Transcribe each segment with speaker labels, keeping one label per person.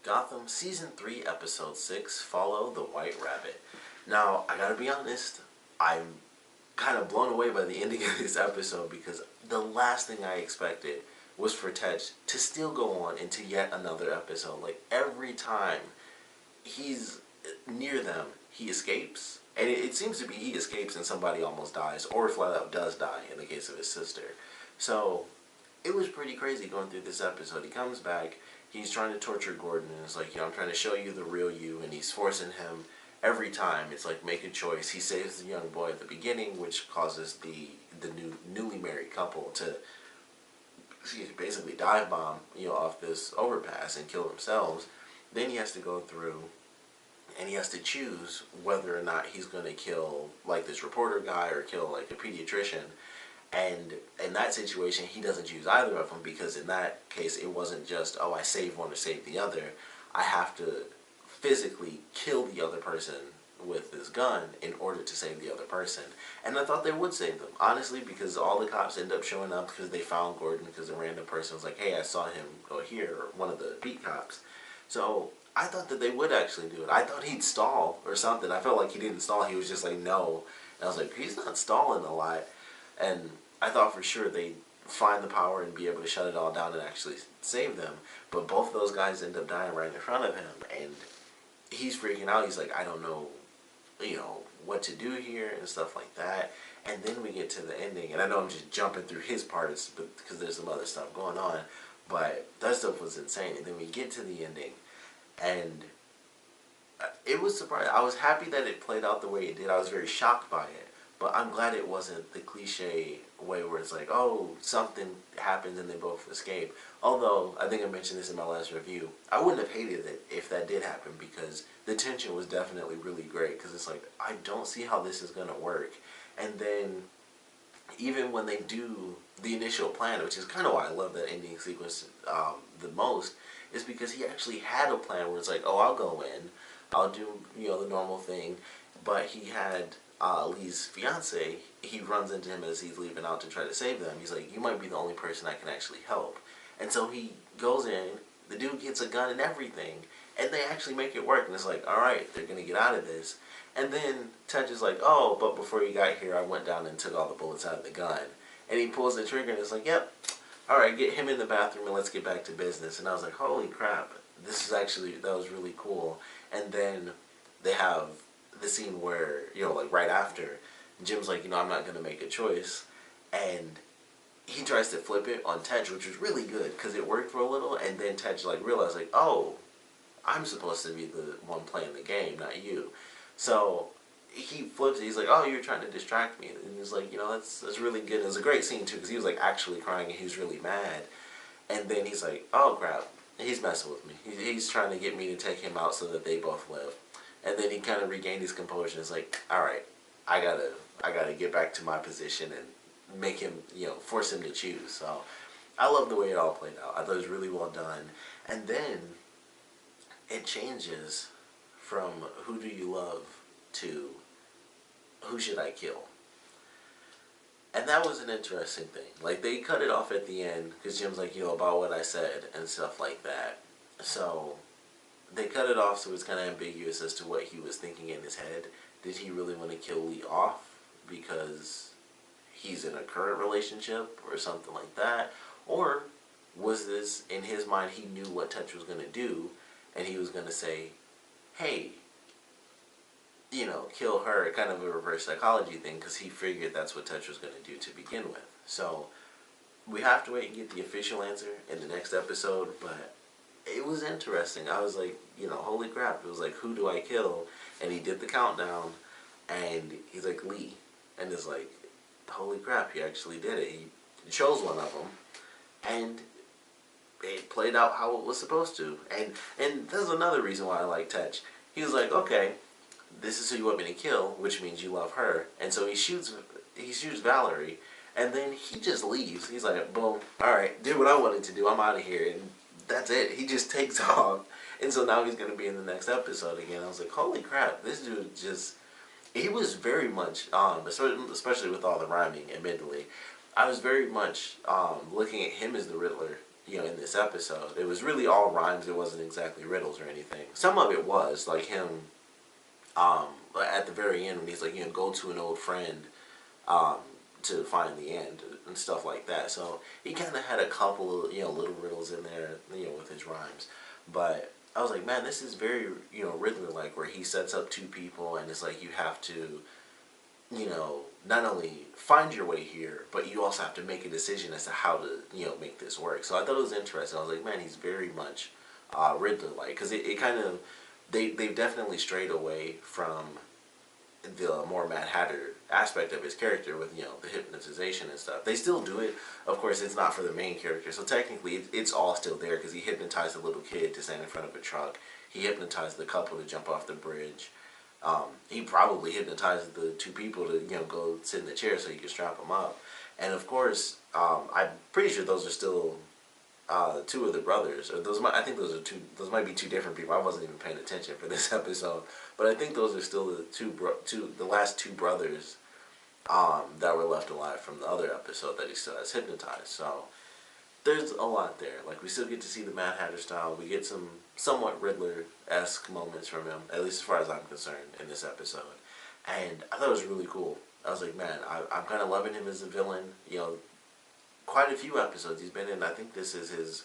Speaker 1: Gotham Season 3, Episode 6, Follow the White Rabbit. Now, I gotta be honest, I'm kind of blown away by the ending of this episode because the last thing I expected was for Ted to still go on into yet another episode. Like, every time he's near them, he escapes. And it seems to be he escapes and somebody almost dies, or flat out does die in the case of his sister. So, it was pretty crazy going through this episode. He comes back, he's trying to torture Gordon, and it's like, I'm trying to show you the real you, and he's forcing him every time. It's like, make a choice. He saves the young boy at the beginning, which causes the newly married couple to basically dive bomb, off this overpass and kill themselves. Then he has to go through and he has to choose whether or not he's going to kill like this reporter guy or kill like a pediatrician. And in that situation, he doesn't choose either of them because in that case, it wasn't just, oh, I save one or save the other. I have to physically kill the other person with this gun in order to save the other person. And I thought they would save them, honestly, because all the cops end up showing up because they found Gordon because a random person was like, hey, I saw him go here, or one of the beat cops. So I thought that they would actually do it. I thought he'd stall or something. I felt like he didn't stall. He was just like, no. And I was like, he's not stalling a lot. And I thought for sure they'd find the power and be able to shut it all down and actually save them. But both of those guys end up dying right in front of him. And he's freaking out. He's like, I don't know, what to do here and stuff like that. And then we get to the ending. And I know I'm just jumping through his parts because there's some other stuff going on. But that stuff was insane. And then we get to the ending. And it was surprising. I was happy that it played out the way it did. I was very shocked by it. But I'm glad it wasn't the cliche way where it's like, oh, something happens and they both escape. Although, I think I mentioned this in my last review, I wouldn't have hated it if that did happen because the tension was definitely really great. Because it's like, I don't see how this is going to work. And then, even when they do the initial plan, which is kind of why I love that ending sequence the most, is because he actually had a plan where it's like, oh, I'll go in, I'll do, the normal thing. But he had Lee's fiance, he runs into him as he's leaving out to try to save them. He's like, you might be the only person I can actually help. And so he goes in, the dude gets a gun and everything, and they actually make it work. And it's like, alright, they're going to get out of this. And then Tej is like, oh, but before you got here, I went down and took all the bullets out of the gun. And he pulls the trigger and it's like, yep, alright, get him in the bathroom and let's get back to business. And I was like, holy crap, that was really cool. And then they have the scene where, like right after, Jim's like, I'm not going to make a choice. And he tries to flip it on Tej, which was really good because it worked for a little. And then Tej realized, oh, I'm supposed to be the one playing the game, not you. So he flips it. He's like, oh, you're trying to distract me. And he's like, that's really good. It was a great scene too because he was like actually crying and he was really mad. And then he's like, oh crap, he's messing with me. He's trying to get me to take him out so that they both live. And then he kind of regained his composure. It's like, all right, I gotta get back to my position and make him, force him to choose. So I love the way it all played out. I thought it was really well done. And then it changes from who do you love to who should I kill. And that was an interesting thing. Like, they cut it off at the end because Jim's like, about what I said and stuff like that. So they cut it off so it's kind of ambiguous as to what he was thinking in his head. Did he really want to kill Lee off because he's in a current relationship or something like that? Or was this, in his mind, he knew what Tej was going to do and he was going to say, hey, kill her, kind of a reverse psychology thing because he figured that's what Tej was going to do to begin with. So we have to wait and get the official answer in the next episode, but it was interesting. I was like, holy crap. It was like, who do I kill? And he did the countdown, and he's like, Lee. And it's like, holy crap, he actually did it. He chose one of them, and it played out how it was supposed to. And there's another reason why I like Tej. He was like, okay, this is who you want me to kill, which means you love her. And so he shoots Valerie, and then he just leaves. He's like, boom, alright, did what I wanted to do, I'm out of here. And that's it. He just takes off. And so now he's going to be in the next episode again. I was like, holy crap, this dude just, he was very much, especially with all the rhyming, admittedly, I was very much looking at him as the Riddler, in this episode. It was really all rhymes. It wasn't exactly riddles or anything. Some of it was, like him, at the very end when he's like, go to an old friend, to find the end and stuff like that. So he kind of had a couple of, little riddles in there, with his rhymes. But I was like, man, this is very, Riddler-like, where he sets up two people and it's like you have to, not only find your way here, but you also have to make a decision as to how to, make this work. So I thought it was interesting. I was like, man, he's very much Riddler-like, because it kind of, they've definitely strayed away from the more Mad Hatter aspect of his character with, the hypnotization and stuff. They still do it. Of course, it's not for the main character, so technically it's all still there, because he hypnotized a little kid to stand in front of a truck. He hypnotized the couple to jump off the bridge. He probably hypnotized the two people to, go sit in the chair so he could strap them up. And of course, I'm pretty sure those are still two of the brothers. Or I think those are two. Those might be two different people. I wasn't even paying attention for this episode, but I think those are still the last two brothers that were left alive from the other episode that he still has hypnotized. So there's a lot there. Like, we still get to see the Mad Hatter style. We get some somewhat Riddler-esque moments from him, at least as far as I'm concerned, in this episode. And I thought it was really cool. I was like, man, I'm kind of loving him as a villain. Quite a few episodes he's been in. I think this is his...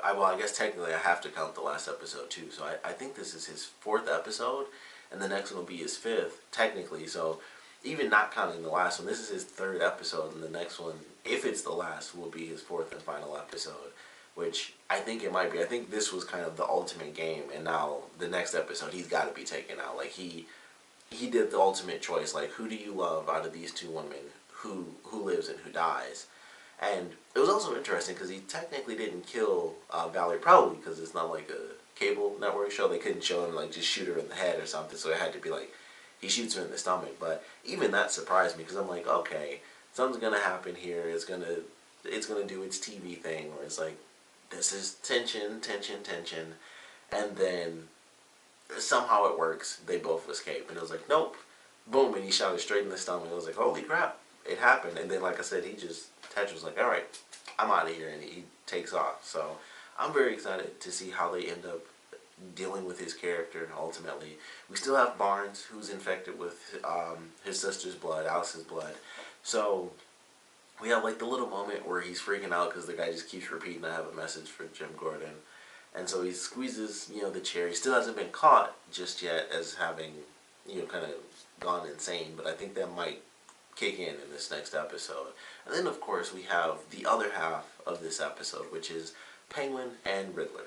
Speaker 1: I guess technically I have to count the last episode too. So I think this is his 4th episode, and the next one will be his 5th, technically. So even not counting the last one, this is his 3rd episode, and the next one, if it's the last, will be his 4th and final episode, which I think it might be. I think this was kind of the ultimate game, and now the next episode, he's got to be taken out. Like, he did the ultimate choice. Like, who do you love out of these two women? Who lives and who dies? And it was also interesting because he technically didn't kill Valerie, probably because it's not like a cable network show. They couldn't show him, like, just shoot her in the head or something, so it had to be like he shoots her in the stomach. But even that surprised me, because I'm like, okay, something's gonna happen here. It's gonna do its TV thing where it's like, this is tension, and then somehow it works. They both escape, and it was like, nope, boom, and he shot her straight in the stomach. I was like, holy crap, it happened. And then, like I said, Tetch was like, all right, I'm out of here, and he takes off. So I'm very excited to see how they end up dealing with his character ultimately. We still have Barnes, who's infected with his sister's blood, Alice's blood. So we have like the little moment where he's freaking out because the guy just keeps repeating, I have a message for Jim Gordon. And so he squeezes, the chair. He still hasn't been caught just yet as having, kind of gone insane. But I think that might kick in this next episode. And then, of course, we have the other half of this episode, which is Penguin and Riddler.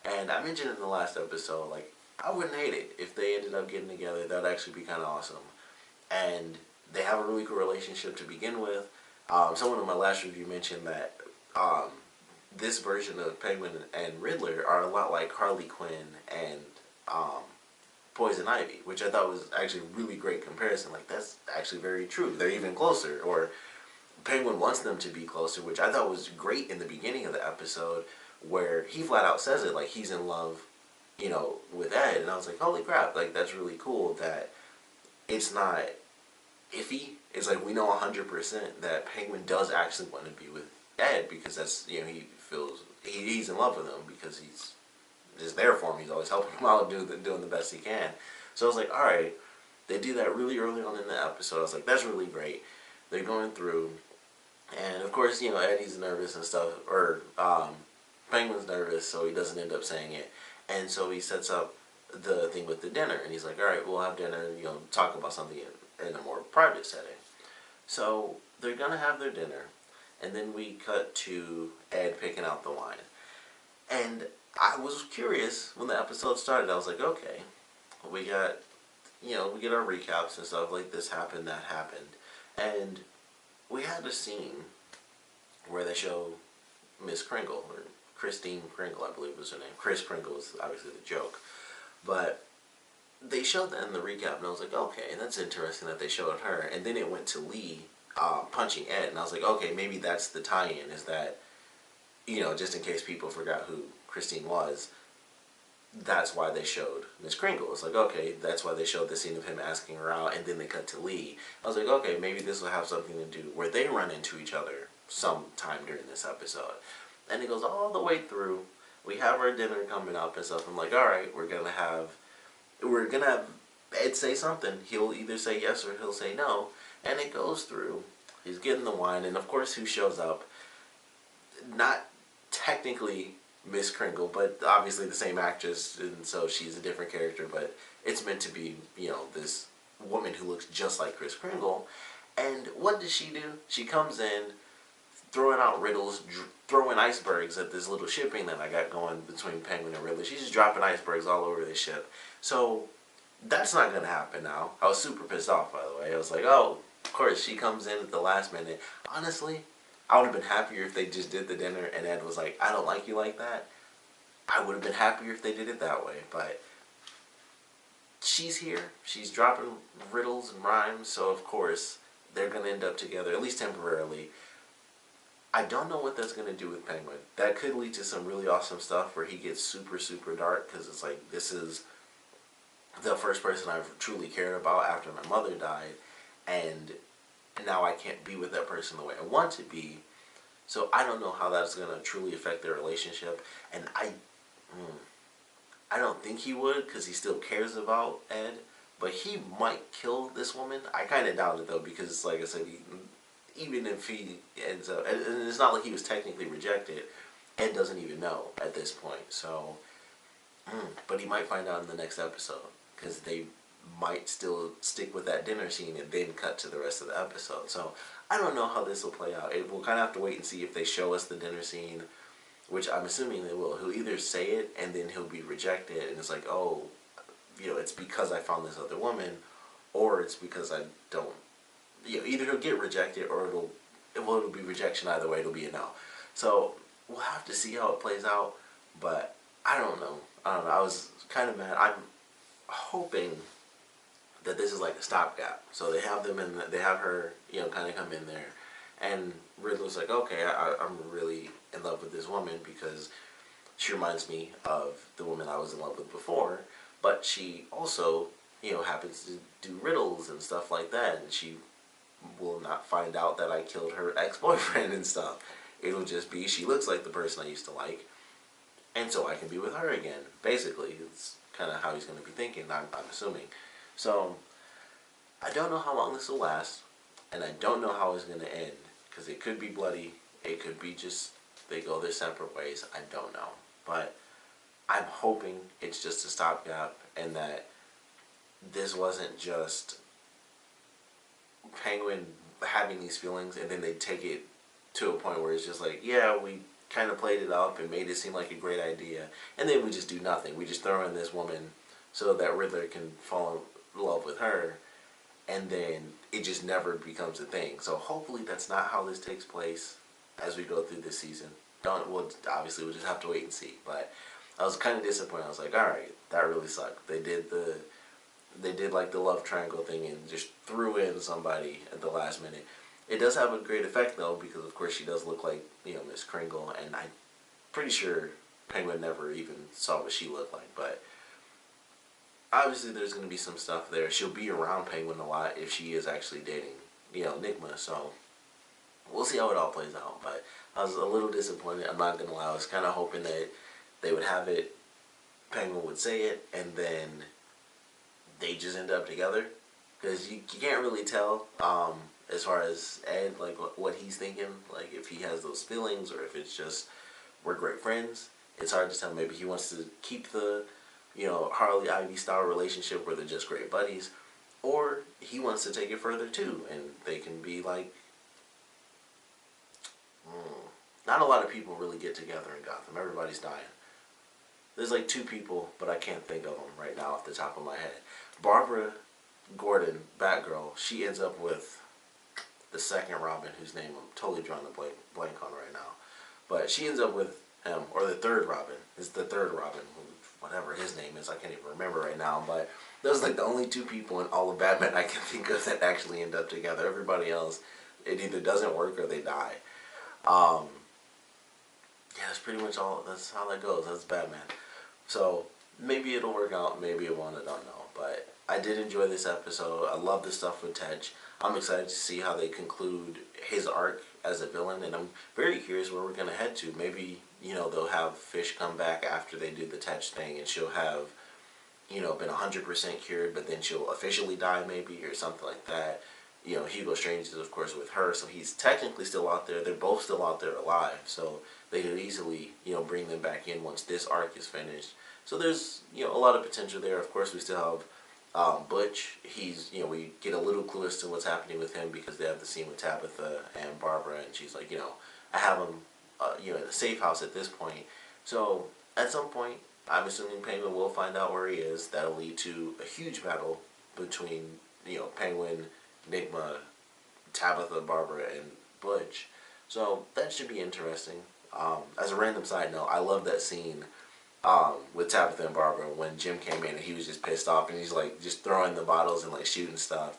Speaker 1: And I mentioned in the last episode, like, I wouldn't hate it if they ended up getting together. That would actually be kind of awesome. And they have a really cool relationship to begin with. Someone in my last review mentioned that this version of Penguin and Riddler are a lot like Harley Quinn and Poison Ivy, which I thought was actually a really great comparison. Like, that's actually very true. They're even closer. Or Penguin wants them to be closer, which I thought was great in the beginning of the episode, where he flat out says it, like he's in love, with Ed. And I was like, holy crap, like, that's really cool that it's not iffy. It's like, we know 100% that Penguin does actually want to be with Ed, because that's, he feels he's in love with him because he's just there for him. He's always helping him out, doing the best he can. So I was like, alright, they do that really early on in the episode. I was like, that's really great. They're going through, and of course, Eddie's nervous and stuff, or Penguin's nervous, so he doesn't end up saying it. And so he sets up the thing with the dinner, and he's like, alright, we'll have dinner, talk about something in a more private setting. So they're going to have their dinner, and then we cut to Ed picking out the wine. And I was curious when the episode started. I was like, okay, we got, we get our recaps and stuff, like this happened, that happened. And we had a scene where they show Miss Kringle, or Christine Kringle, I believe was her name. Kris Kringle is obviously the joke. But they showed that in the recap, and I was like, okay, that's interesting that they showed her. And then it went to Lee punching Ed, and I was like, okay, maybe that's the tie-in, is that, just in case people forgot who Christine was, that's why they showed Miss Kringle. It's like, okay, that's why they showed the scene of him asking her out, and then they cut to Lee. I was like, okay, maybe this will have something to do where they run into each other sometime during this episode. And it goes all the way through. We have our dinner coming up and stuff. I'm like, alright, we're gonna have Ed say something. He'll either say yes or he'll say no. And it goes through. He's getting the wine, and of course who shows up? Not technically Miss Kringle, but obviously the same actress, and so she's a different character, but it's meant to be, this woman who looks just like Kris Kringle. And what does she do? She comes in, throwing out riddles, throwing icebergs at this little shipping that I got going between Penguin and Riddler. She's just dropping icebergs all over this ship. So that's not going to happen now. I was super pissed off, by the way. I was like, oh, of course, she comes in at the last minute. Honestly, I would have been happier if they just did the dinner and Ed was like, I don't like you like that. I would have been happier if they did it that way, but she's here. She's dropping riddles and rhymes, so of course they're going to end up together, at least temporarily. I don't know what that's going to do with Penguin. That could lead to some really awesome stuff where he gets super, super dark, because it's like, this is the first person I've truly cared about after my mother died, and now I can't be with that person the way I want to be. So I don't know how that's going to truly affect their relationship, and I don't think he would, because he still cares about Ed, but he might kill this woman. I kind of doubt it, though, because, like I said, even if he ends up, and it's not like he was technically rejected, Ed doesn't even know at this point, so, but he might find out in the next episode, because they might still stick with that dinner scene and then cut to the rest of the episode. So I don't know how this will play out. We'll kind of have to wait and see if they show us the dinner scene, which I'm assuming they will. He'll either say it and then he'll be rejected, and it's like, oh, it's because I found this other woman, or it's because I don't. Either he'll get rejected or it'll be rejection either way. It'll be a no. So we'll have to see how it plays out. But I don't know. I was kind of mad. I'm hoping that this is like a stopgap. So they have they have her, kind of come in there, and Riddler's like, okay, I'm really in love with this woman because she reminds me of the woman I was in love with before, but she also, happens to do riddles and stuff like that, and she will not find out that I killed her ex-boyfriend and stuff. It'll just be she looks like the person I used to like, and so I can be with her again. Basically, it's kind of how he's going to be thinking, I'm assuming. So, I don't know how long this will last, and I don't know how it's going to end, because it could be bloody, it could be just they go their separate ways, I don't know. But I'm hoping it's just a stopgap, and that this wasn't just Penguin having these feelings, and then they take it to a point where it's just like, yeah, we kind of played it up and made it seem like a great idea, and then we just do nothing. We just throw in this woman so that Riddler can fall in love with her, and then it just never becomes a thing. So hopefully that's not how this takes place as we go through this season. Obviously we'll just have to wait and see. But I was kind of disappointed. I was like, all right, that really sucked. They did like the love triangle thing and just threw in somebody at the last minute. It does have a great effect though, because of course she does look like, Miss Kringle, and I'm pretty sure Penguin never even saw what she looked like. But obviously there's going to be some stuff there. She'll be around Penguin a lot if she is actually dating, Nigma. So we'll see how it all plays out. But I was a little disappointed. I'm not going to lie. I was kind of hoping that they would have it, Penguin would say it, and then they just end up together. Because you can't really tell as far as Ed, like what he's thinking, like if he has those feelings or if it's just we're great friends. It's hard to tell. Maybe he wants to keep the Harley Ivy style relationship where they're just great buddies, or he wants to take it further too, and they can be like, not a lot of people really get together in Gotham. Everybody's dying. There's like 2 people, but I can't think of them right now off the top of my head. Barbara Gordon, Batgirl, she ends up with the second Robin, whose name I'm totally drawing a blank on right now. But she ends up with him, or the third Robin, is the third Robin, whatever his name is, I can't even remember right now. But those are like the only 2 people in all of Batman I can think of that actually end up together. Everybody else, it either doesn't work or they die. Yeah, that's pretty much all. That's how that goes. That's Batman. So maybe it'll work out, maybe it won't. I don't know. But I did enjoy this episode. I love the stuff with Tej. I'm excited to see how they conclude his arc as a villain, and I'm very curious where we're gonna head to. Maybe, you know, they'll have Fish come back after they do the touch thing, and she'll have, you know, been 100% cured, but then she'll officially die maybe, or something like that. You know, Hugo Strange is of course with her, so he's technically still out there. They're both still out there alive, so they could easily, you know, bring them back in once this arc is finished. So there's, you know, a lot of potential there. Of course, we still have Butch. He's, you know, we get a little clue as to what's happening with him because they have the scene with Tabitha and Barbara, and she's like, you know, I have him, you know, in a safe house at this point. So at some point, I'm assuming Penguin will find out where he is. That'll lead to a huge battle between, you know, Penguin, Enigma, Tabitha, Barbara, and Butch. So that should be interesting. As a random side note, I love that scene with Tabitha and Barbara when Jim came in and he was just pissed off and he's like just throwing the bottles and like shooting stuff.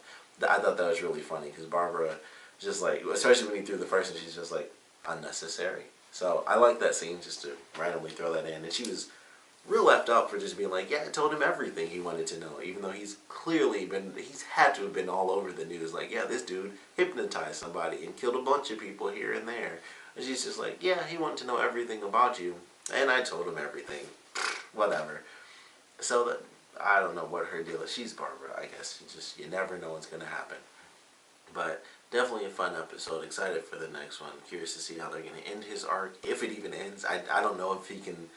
Speaker 1: I thought that was really funny because Barbara just like, especially when he threw the first one, she's just like, unnecessary. So I like that scene just to randomly throw that in. And she was real left up for just being like, yeah, I told him everything he wanted to know, even though he's had to have been all over the news, like, yeah, this dude hypnotized somebody and killed a bunch of people here and there. And she's just like, yeah, he wanted to know everything about you, and I told him everything. Whatever. So that, I don't know what her deal is. She's Barbara, I guess. You never know what's going to happen. But definitely a fun episode. Excited for the next one. Curious to see how they're going to end his arc, if it even ends. I don't know if he can.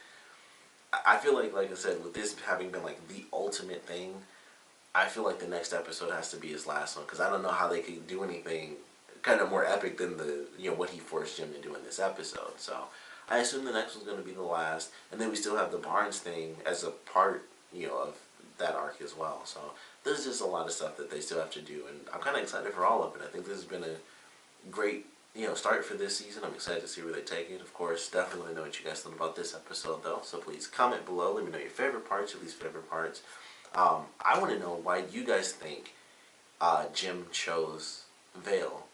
Speaker 1: I feel like I said, with this having been like the ultimate thing, I feel like the next episode has to be his last one, because I don't know how they could do anything kind of more epic than the, you know, what he forced Jim to do in this episode. So I assume the next one's going to be the last, and then we still have the Barnes thing as a part, you know, of that arc as well. So there's just a lot of stuff that they still have to do, and I'm kind of excited for all of it. I think this has been a great, you know, start for this season. I'm excited to see where they take it. Of course, definitely let me know what you guys thought about this episode, though. So please comment below. Let me know your favorite parts, your least favorite parts. I want to know why you guys think Jim chose Vale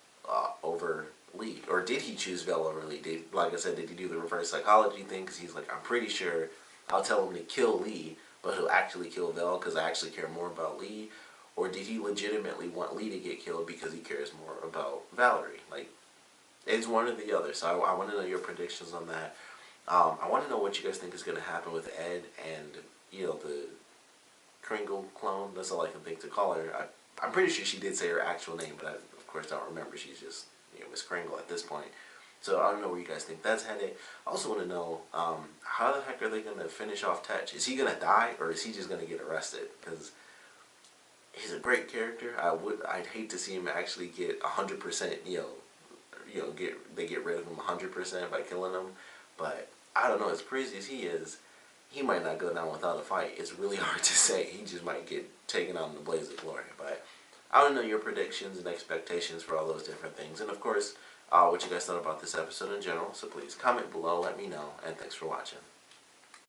Speaker 1: over Lee, or did he choose Vale over Lee? Like I said, did he do the reverse psychology thing? Because he's like, I'm pretty sure I'll tell him to kill Lee, but he'll actually kill Vale because I actually care more about Lee. Or did he legitimately want Lee to get killed because he cares more about Valerie? Like, it's one or the other. So I want to know your predictions on that. I want to know what you guys think is going to happen with Ed and, you know, the Kringle clone. That's all I can think to call her. I'm pretty sure she did say her actual name, but I, of course, don't remember. She's just, you know, Miss Kringle at this point. So I don't know where you guys think that's headed. I also want to know, how the heck are they going to finish off Tetch? Is he going to die, or is he just going to get arrested? Because he's a great character. I'd hate to see him actually get 100%, they get rid of him 100% by killing him. But I don't know, as crazy as he is, he might not go down without a fight. It's really hard to say. He just might get taken out in the blaze of glory. But I want to know your predictions and expectations for all those different things. And of course, what you guys thought about this episode in general. So please comment below, let me know, and thanks for watching.